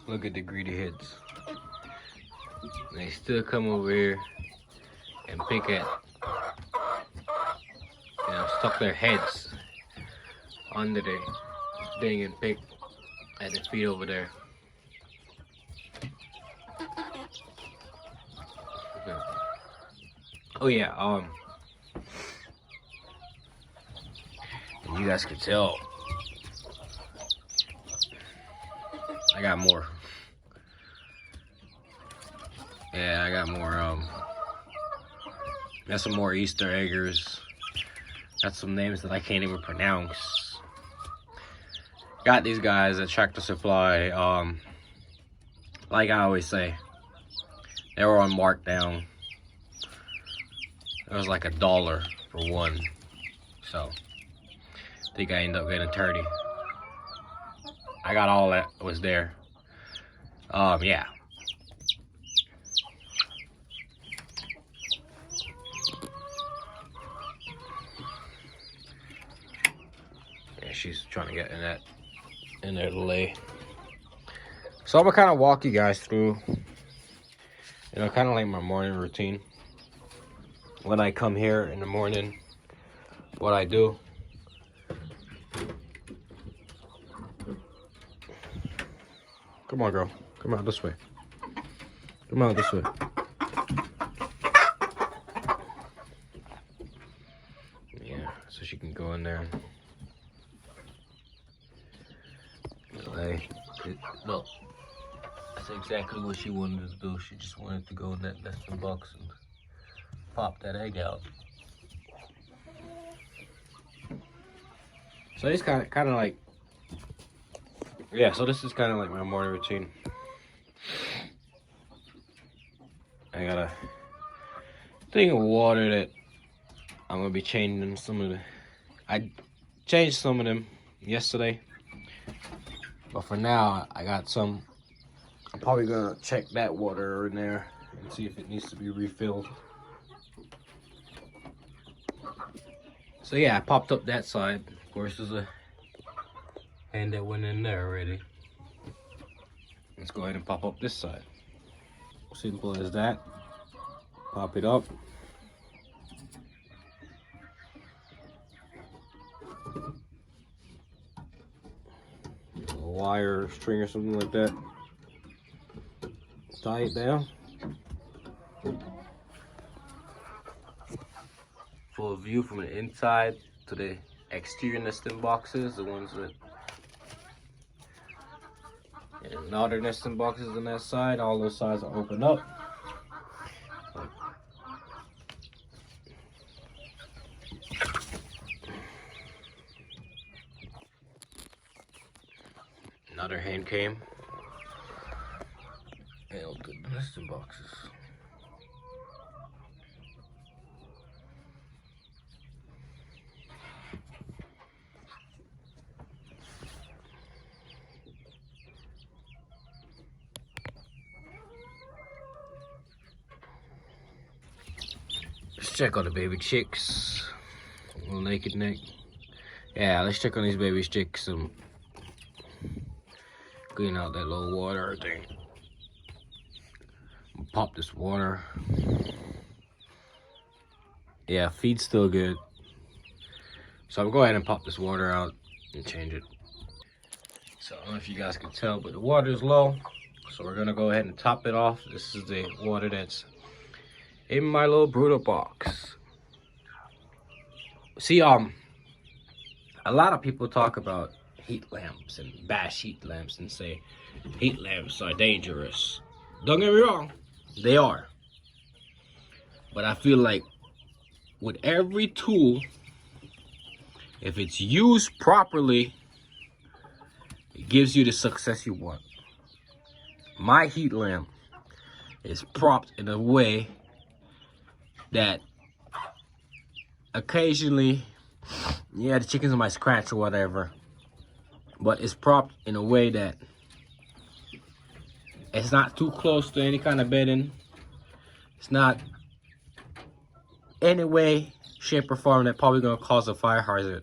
Look at the greedy heads. They still come over here and pick at, stuck their heads under the thing and pick at the feet over there. Oh yeah, you guys can tell I got more. Yeah, I got more, got some more Easter eggers. Got some names that I can't even pronounce. Got these guys at Tractor Supply. Like I always say, they were on markdown. It was like $1 for one. So, I think I ended up getting 30. I got all that was there. Yeah. She's trying to get in there to lay. So I'm gonna kind of walk you guys through, kind of like my morning routine. When I come here in the morning, what I do. Come on, girl. Come out this way. Come out this way. Yeah, so she can go in there. No, that's exactly what she wanted to do. She just wanted to go in that nesting box and pop that egg out. So it's kind of like, yeah. So this is kind of like my morning routine. I got a thing of water that I'm gonna be changing some of the. I changed some of them yesterday. But for now, I got some. I'm probably gonna check that water in there and see if it needs to be refilled. So yeah, I popped up that side. Of course, there's a hand that went in there already. Let's go ahead and pop up this side. Simple as that. Pop it up. Wire, string, or something like that. Tie it down. Full view from the inside to the exterior nesting boxes, the ones with and other nesting boxes on that side. All those sides are open up. Another hand came and opened the nesting boxes. Let's check on the baby chicks. Little naked neck. Yeah, let's check on these baby chicks. Clean out that little water thing. Pop this water. Yeah, feed's still good. So I'm going to go ahead and pop this water out and change it. So I don't know if you guys can tell, but the water is low. So we're gonna go ahead and top it off. This is the water that's in my little brooder box. See, a lot of people talk about heat lamps and bash heat lamps and say heat lamps are dangerous. Don't get me wrong, they are. But I feel like with every tool, if it's used properly, it gives you the success you want. My heat lamp is propped in a way that occasionally, yeah, the chickens might scratch or whatever, but it's propped in a way that it's not too close to any kind of bedding. It's not any way, shape, or form that probably gonna cause a fire hazard.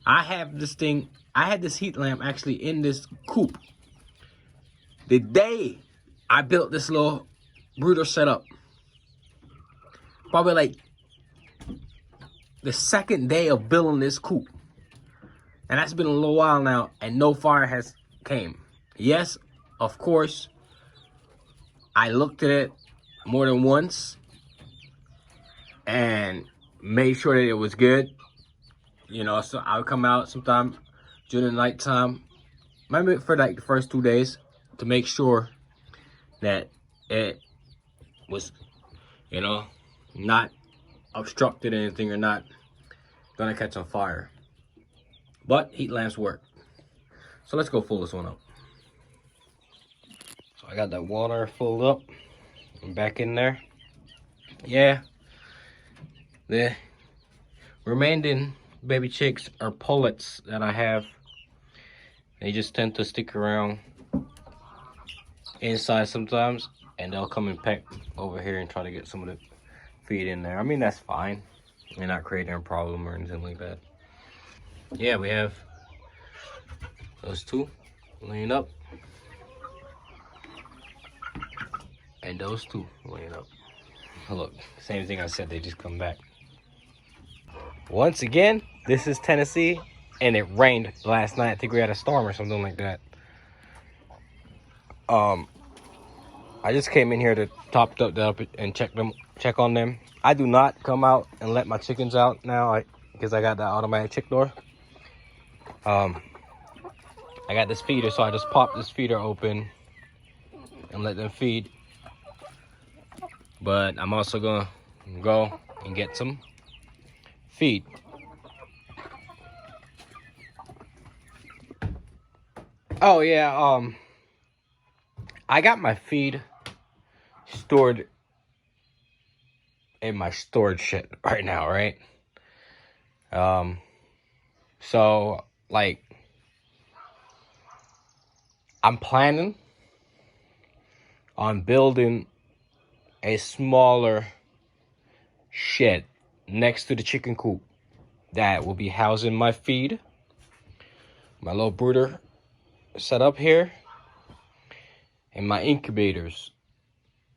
I have this thing, I had this heat lamp actually in this coop The day I built this little brooder setup, probably like the second day of building this coop, and that's been a little while now, and no fire has came. Yes, of course, I looked at it more than once and made sure that it was good. You know, so I would come out sometime during the nighttime, maybe for like the first 2 days, to make sure that it was, you know, not obstructed anything or not gonna catch on fire. But heat lamps work. So let's go fill this one up. So I got that water filled up and back in there. Yeah, the remaining baby chicks are pullets that I have. They just tend to stick around inside sometimes, and they'll come and peck over here and try to get some of the feed in there. I mean, that's fine. They're not creating a problem or anything like that. Yeah, we have those two laying up, and those two laying up. Look, same thing I said, they just come back. Once again, this is Tennessee, and it rained last night. I think we had a storm or something like that. I just came in here to top up and check on them. I do not come out and let my chickens out now because I got that automatic chick door. I got this feeder, so I just pop this feeder open and let them feed. But I'm also gonna go and get some feed. Oh yeah, I got my feed stored in my storage shed right now, right? So like I'm planning on building a smaller shed next to the chicken coop that will be housing my feed, my little brooder set up here, and my incubators.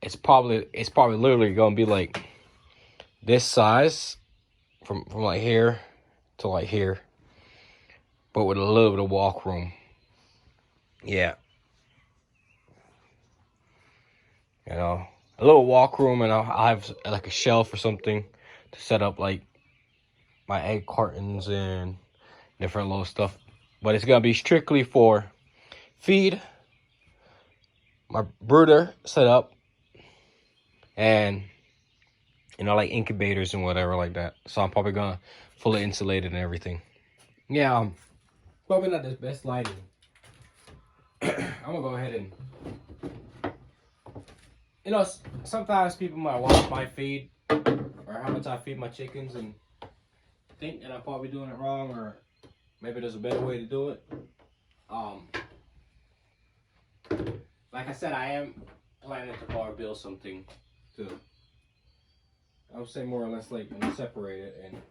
It's probably literally gonna be like this size from like here to like here, but with a little bit of walk room. Yeah, you know, a little walk room, and I'll have like a shelf or something to set up like my egg cartons and different little stuff. But it's gonna be strictly for feed, my brooder set up, and you know, like incubators and whatever like that. So I'm probably gonna fully insulate it and everything. Yeah, probably not the best lighting. I'm gonna go ahead and, you know, sometimes people might watch my feed or how much I feed my chickens and think that I'm probably doing it wrong, or maybe there's a better way to do it. Like I said, I am planning to power build something to, I would say, more or less like separate it, and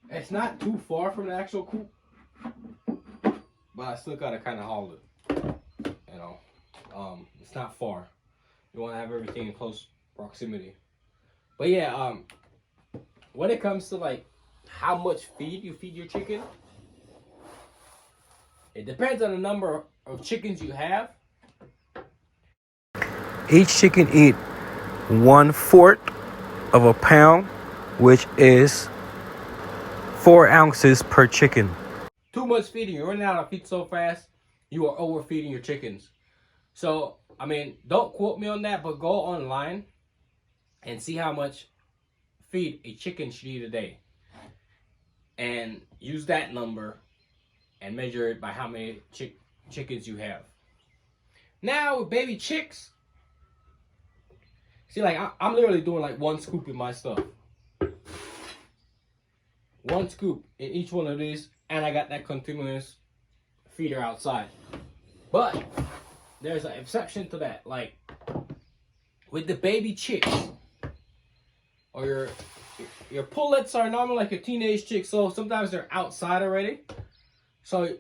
it's not too far from the actual coop, but I still gotta kind of haul it. You know, it's not far. You want to have everything in close proximity. But yeah, when it comes to like how much feed you feed your chicken, it depends on the number of chickens you have. Each chicken eat 1/4 of a pound, which is 4 ounces per chicken. Too much feeding. You're running out of feed so fast, you are overfeeding your chickens. So, I mean, don't quote me on that, but go online and see how much feed a chicken should eat a day. And use that number and measure it by how many chickens you have. Now, with baby chicks, see, like, I'm literally doing like 1 scoop in my stuff. 1 scoop in each one of these, and I got that continuous feeder outside. But there's an exception to that. Like with the baby chicks, or your pullets are normally like your teenage chicks, so sometimes they're outside already. So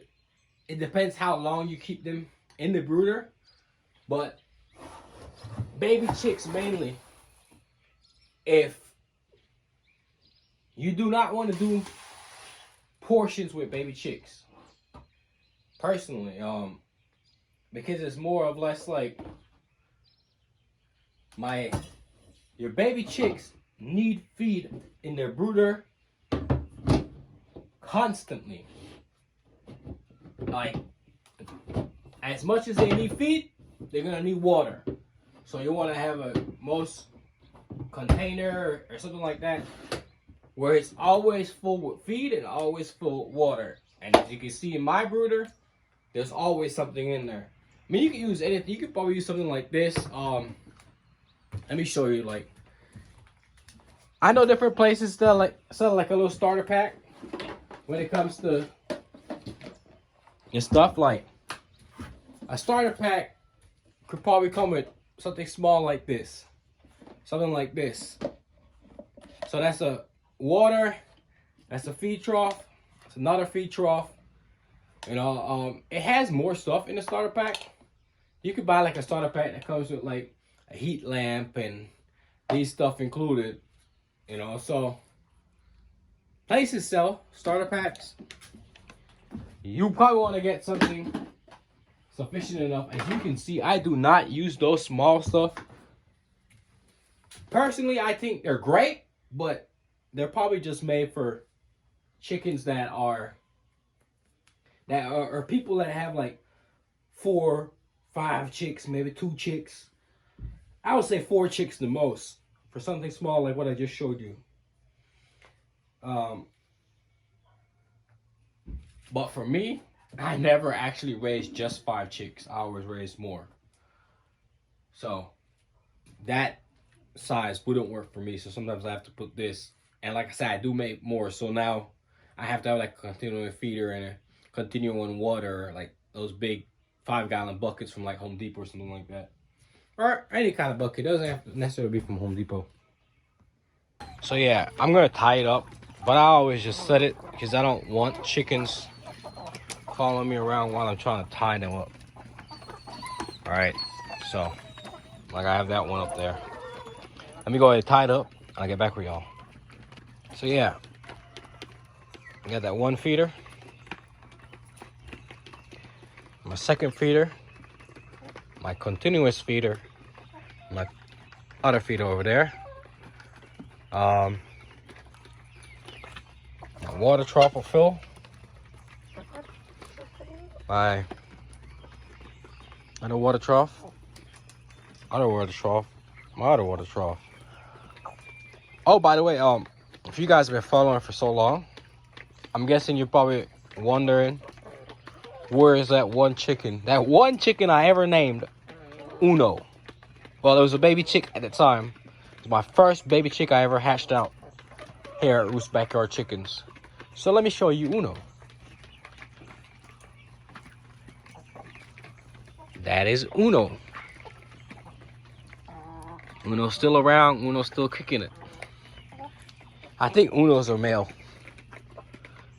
it depends how long you keep them in the brooder, but baby chicks mainly. If you do not want to do portions with baby chicks, personally, because it's more or less like your baby chicks need feed in their brooder constantly. Like, as much as they need feed, they're gonna need water. So you want to have a most container or something like that where it's always full with feed and always full with water. And as you can see in my brooder, there's always something in there. I mean, you can use anything. You could probably use something like this. Let me show you. Like, I know different places that like sell like a little starter pack when it comes to your stuff. Like, a starter pack could probably come with something small like this, something like this. So that's a water, that's a feed trough, it's another feed trough. You know, it has more stuff in the starter pack. You could buy like a starter pack that comes with like a heat lamp and these stuff included. You know, so places sell starter packs. You probably want to get something sufficient enough. As you can see, I do not use those small stuff. Personally, I think they're great, but they're probably just made for chickens that are people that have like 4, 5 chicks, maybe 2 chicks. I would say 4 chicks the most for something small like what I just showed you. But for me, I never actually raised just 5 chicks. I always raised more. So that size wouldn't work for me. So sometimes I have to put this. And like I said, I do make more. So now I have to have like a continuing feeder and a continuing water, like those big 5-gallon buckets from like Home Depot or something like that. Or any kind of bucket. It doesn't have to necessarily be from Home Depot. So yeah, I'm going to tie it up. But I always just set it because I don't want chickens following me around while I'm trying to tie them up. Alright, so like I have that one up there. Let me go ahead and tie it up and I'll get back with y'all. So yeah, I got that one feeder, my second feeder, my continuous feeder, my other feeder over there, my water trough will fill, my other water trough, my other water trough. Oh, by the way, if you guys have been following for so long, I'm guessing you're probably wondering, where is that one chicken? That one chicken I ever named Uno. Well, it was a baby chick at the time. It was my first baby chick I ever hatched out here at Roost's Backyard Chickens. So let me show you Uno. That is Uno. Uno's still around. Uno's still kicking it. I think Uno's a male.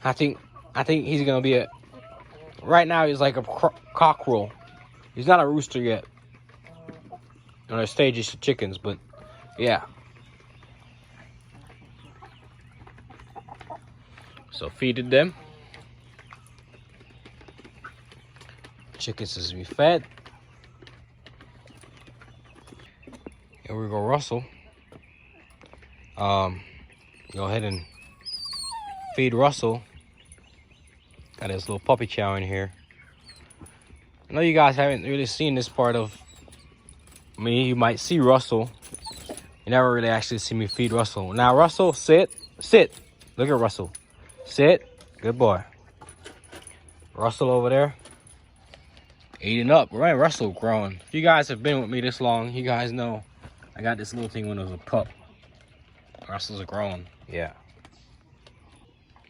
I think he's gonna be a. Right now he's like a cockerel. He's not a rooster yet. On their stages of chickens, but yeah. So feeded them. Chickens is to be fed. Here we go, Russell. Go ahead and feed Russell. Got his little puppy chow in here. I know you guys haven't really seen this part of me. You might see Russell. You never really actually see me feed Russell. Now, Russell, sit. Sit. Look at Russell. Sit. Good boy. Russell over there. Eating up. Right, Russell growing. If you guys have been with me this long, you guys know I got this little thing when it was a pup. Russell's growing. Yeah.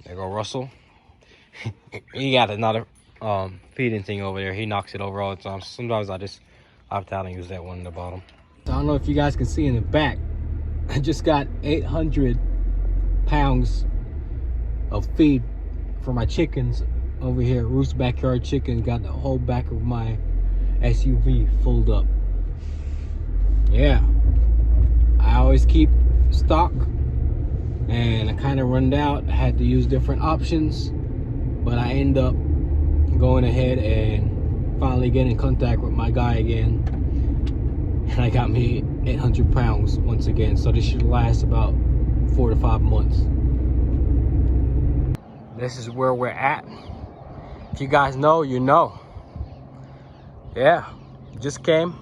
There go Russell. He got another feeding thing over there. He knocks it over all the time. Sometimes I just opt out and use that one in the bottom. I don't know if you guys can see in the back. I just got 800 pounds of feed for my chickens over here at Roost's Backyard Chicken. Got the whole back of my SUV fold up. Yeah, I always keep stock, and I kind of run out. I had to use different options, but I end up going ahead and finally getting in contact with my guy again, and I got me 800 pounds once again. So this should last about 4 to 5 months. This is where we're at. If you guys know, you know. Yeah, just came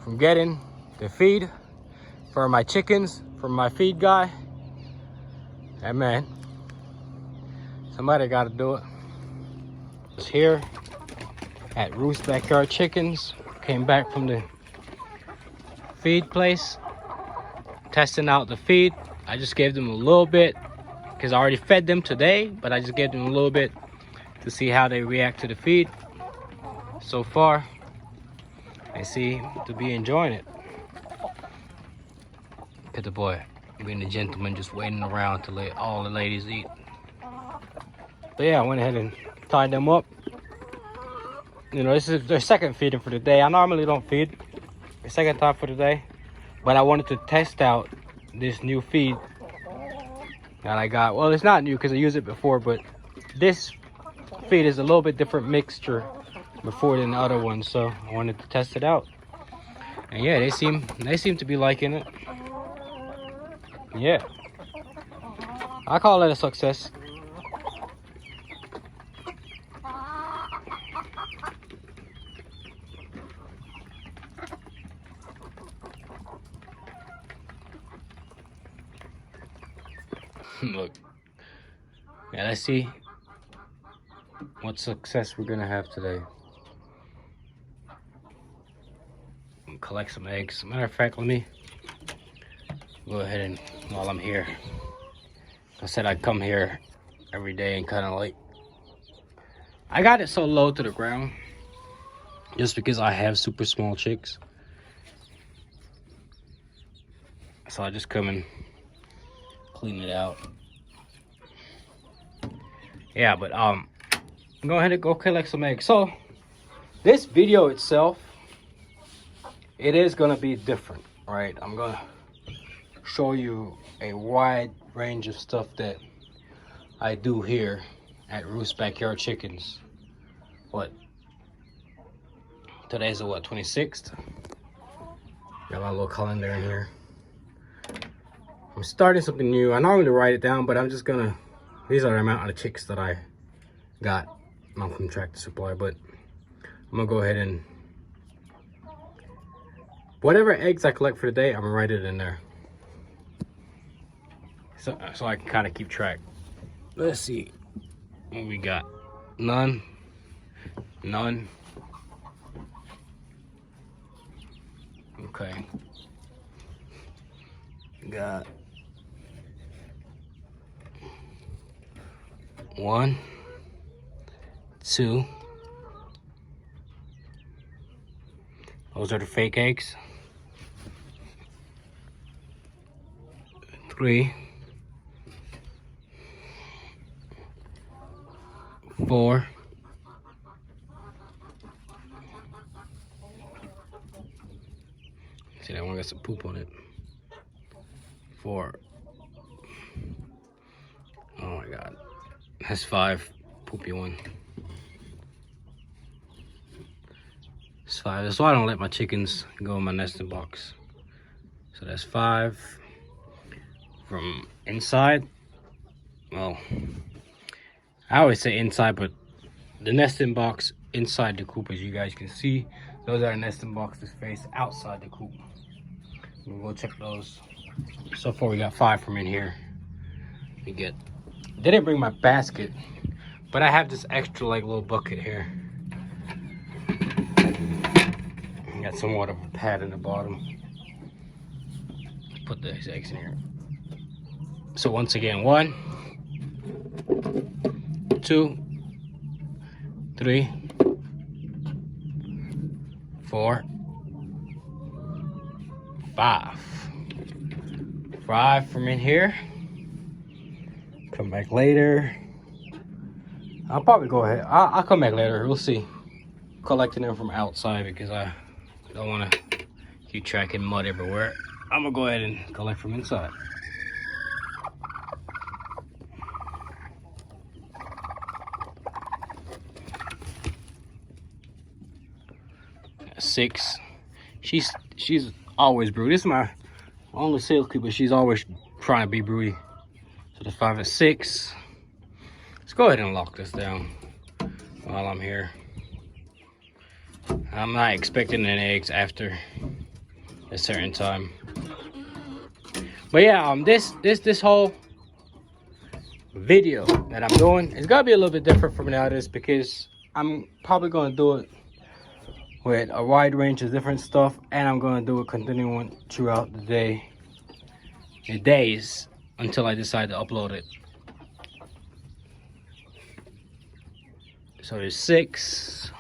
from getting the feed for my chickens from my feed guy. Hey man, somebody got to do it. It's here at Roost Backyard Chickens. Came back from the feed place, testing out the feed. I just gave them a little bit because I already fed them today, but I just gave them a little bit to see how they react to the feed. So far, they seem to be enjoying it. Look at the boy being the gentleman, just waiting around to let all the ladies eat. But yeah, I went ahead and tied them up. You know, this is their second feeding for the day. I normally don't feed the second time for the day, but I wanted to test out this new feed that I got. Well, it's not new because I used it before, but this feed is a little bit different mixture before than the other one, so I wanted to test it out. And yeah, they seem to be liking it. Yeah, I call it a success. Look, yeah, let's see what success we're gonna have today. Collect some eggs. Matter of fact, let me go ahead and, while I'm here, I said I'd come here every day and kind of like, I got it so low to the ground just because I have super small chicks. So I just come and clean it out. Yeah, but go ahead and go collect some eggs. So this video itself, it is gonna be different, right? I'm gonna show you a wide range of stuff that I do here at Roost Backyard Chickens. What? Today's the what, 26th? Got my little calendar in here. I'm starting something new. I normally write it down, but I'm just gonna, these are the amount of chicks that I got from Tractor Supply, but I'm gonna go ahead and whatever eggs I collect for the day, I'm gonna write it in there. So I can kind of keep track. Let's see what we got. None. Okay. Got 1, 2. Those are the fake eggs. 3, 4. See, that one got some poop on it. 4. Oh my god. That's 5. Poopy one. It's 5. That's why I don't let my chickens go in my nesting box. So that's 5. From inside, well, I always say inside, but the nesting box inside the coop, as you guys can see, those are nesting boxes face outside the coop. We'll go check those. So far we got 5 from in here. We get, didn't bring my basket, but I have this extra like little bucket here. Got somewhat of a pad in the bottom. Put these eggs in here. So once again, 1, 2, 3, 4, 5. 5 from in here. Come back later. I'll probably go ahead. I'll come back later. We'll see. collecting them from outside because I don't want to keep tracking mud everywhere. I'm gonna go ahead and collect from inside. Six. She's always broody. This is my only sales keeper. She's always trying to be broody. So the 5 and 6. Let's go ahead and lock this down while I'm here. I'm not expecting any eggs after a certain time. But yeah, this whole video that I'm doing is gonna be a little bit different from the others because I'm probably gonna do it with a wide range of different stuff, and I'm gonna do it continuing throughout the day, the days until I decide to upload it. So there's 6,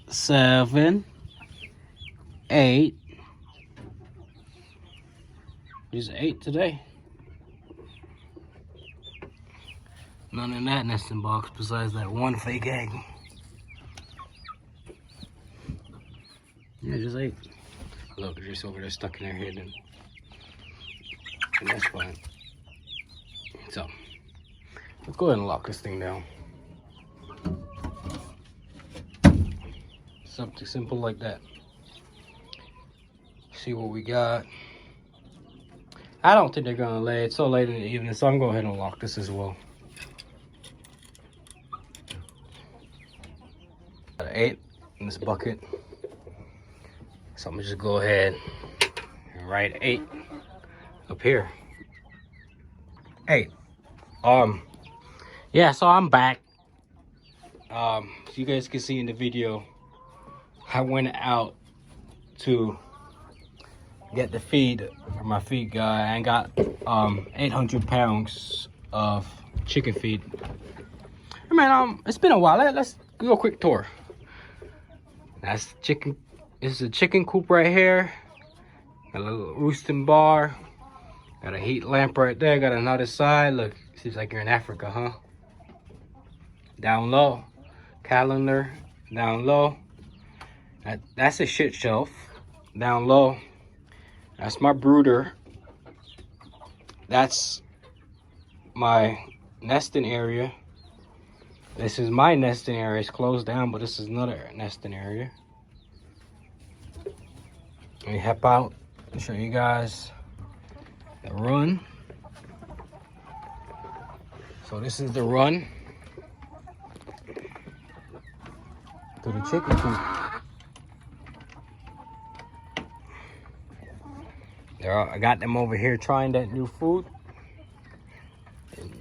7, 8. There's 8 today. None in that nesting box besides that one fake egg. Yeah, just 8. Look, they're just over there stuck in their head, and that's fine. So, let's go ahead and lock this thing down. Something simple like that. See what we got. I don't think they're gonna lay. It's so late in the evening, so I'm gonna go ahead and lock this as well. Got 8 in this bucket. So I'm gonna just go ahead and write 8 up here. 8. Yeah, so I'm back. So you guys can see in the video, I went out to get the feed from my feed guy and got 800 pounds of chicken feed. I mean, it's been a while. Let's do a quick tour. That's chicken. This is a chicken coop right here. Got a little roosting bar. Got a heat lamp right there. Got another side. Look, seems like you're in Africa, huh? Down low, calendar. Down low. That's a shit shelf. Down low. That's my brooder. That's my nesting area. This is my nesting area. It's closed down, but this is another nesting area. Let me hop out and show you guys the run. So this is the run to the chicken coop. I got them over here trying that new food.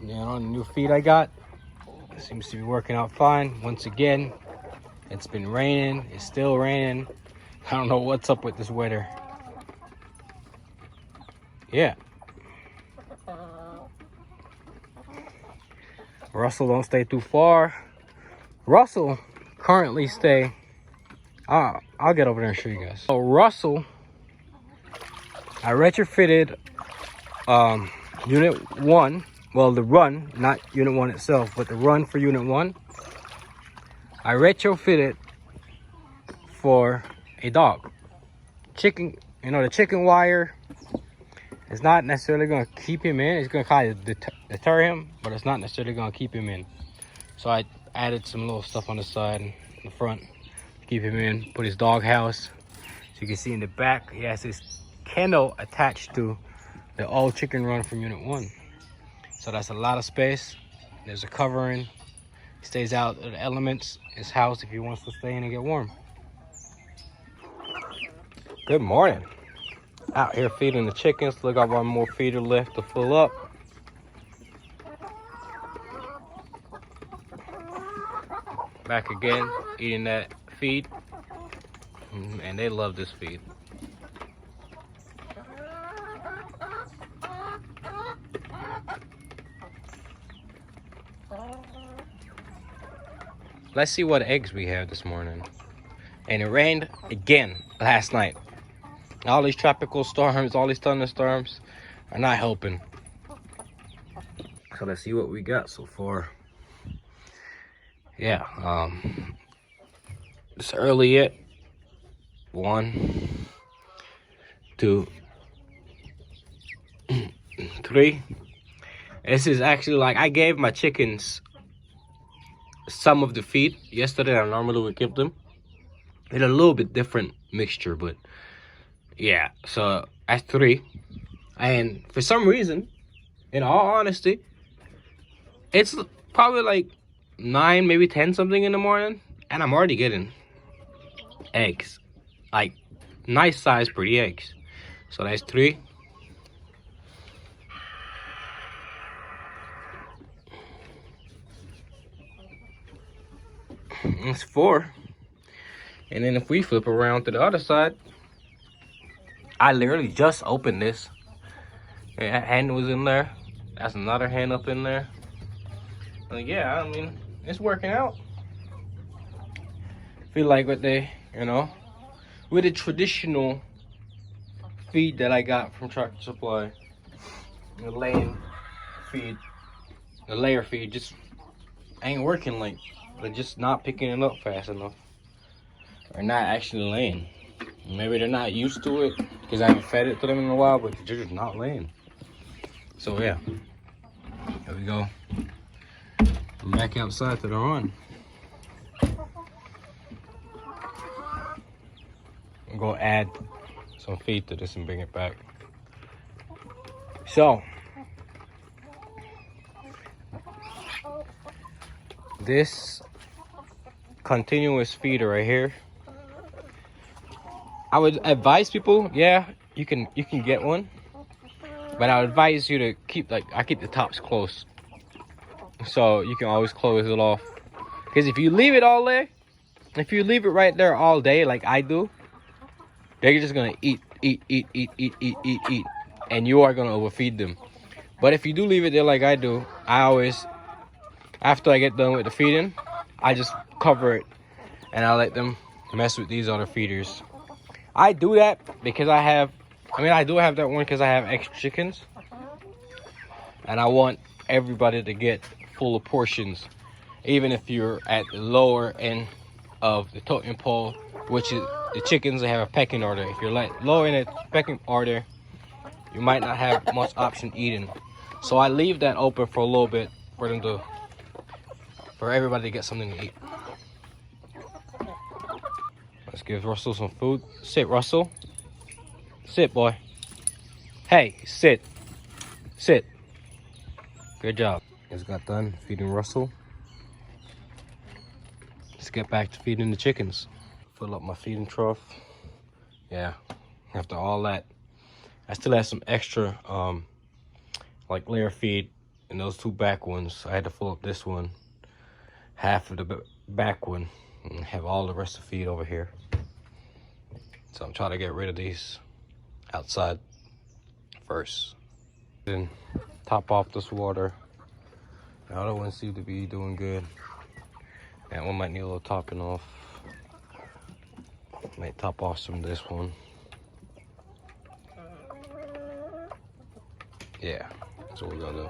You know, the new feed I got. It seems to be working out fine. Once again, it's been raining. It's still raining. I don't know what's up with this weather. Yeah. Russell don't stay too far. Russell currently stay. I'll get over there and show you guys. So Russell, I retrofitted unit 1. Well, the run, not unit 1 itself, but the run for unit 1. I retrofitted for a dog. Chicken, you know, the chicken wire is not necessarily going to keep him in. It's going to kind of deter him, but it's not necessarily going to keep him in. So I added some little stuff on the side and the front to keep him in. Put his dog house. So you can see in the back, he has his kennel attached to the old chicken run from unit 1. So that's a lot of space. There's a covering. He stays out of the elements. His house if he wants to stay in and get warm. Good morning. Out here feeding the chickens. Look, got one more feeder left to fill up. Back again, eating that feed. And they love this feed. Let's see what eggs we have this morning. And it rained again last night. All these tropical storms, all these thunderstorms are not helping. So let's see what we got so far. Yeah, It's early yet. 1, 2, 3. This is actually like I gave my chickens some of the feed yesterday I normally would give them. It's a little bit different mixture, but yeah. So that's 3. And for some reason, in all honesty, it's probably like 9, maybe 10 something in the morning, and I'm already getting eggs, like nice size, pretty eggs. So that's 3. It's 4. And then if we flip around to the other side, I literally just opened this. Yeah, that hen was in there. That's another hen up in there. Like, yeah, I mean, it's working out. Feel like with the, with the traditional feed that I got from Tractor Supply, the laying feed, the layer feed just ain't working. Like, they're just not picking it up fast enough. Or not actually laying. Maybe they're not used to it because I haven't fed it to them in a while, but they're just not laying. So yeah, here we go. I'm back outside to the run. I'm gonna add some feed to this and bring it back. So this continuous feeder right here, I would advise people, yeah, you can get one, but I would advise you to keep, I keep the tops close, so you can always close it off. Because if you leave it all there, if you leave it right there all day like I do, they're just gonna eat, and you are gonna overfeed them. But if you do leave it there like I do, I always, after I get done with the feeding, I just cover it and I let them mess with these other feeders. I do that because I do have that one because I have extra chickens, and I want everybody to get full of portions, even if you're at the lower end of the totem pole, which is the chickens that have a pecking order. If you're like lower in the pecking order, you might not have much option eating. So I leave that open for a little bit for everybody to get something to eat. Let's give Russell some food. Sit, Russell. Sit, boy. Hey, sit. Sit. Good job. Just got done feeding Russell. Let's get back to feeding the chickens. Fill up my feeding trough. Yeah, after all that, I still have some extra like layer feed in those 2 back ones. I had to fill up this one, half of the back one, and have all the rest of the feed over here. So I'm trying to get rid of these outside first. Then top off this water. The other ones seem to be doing good. That one might need a little topping off. Might top off some of this one. Yeah, that's what we're gonna do.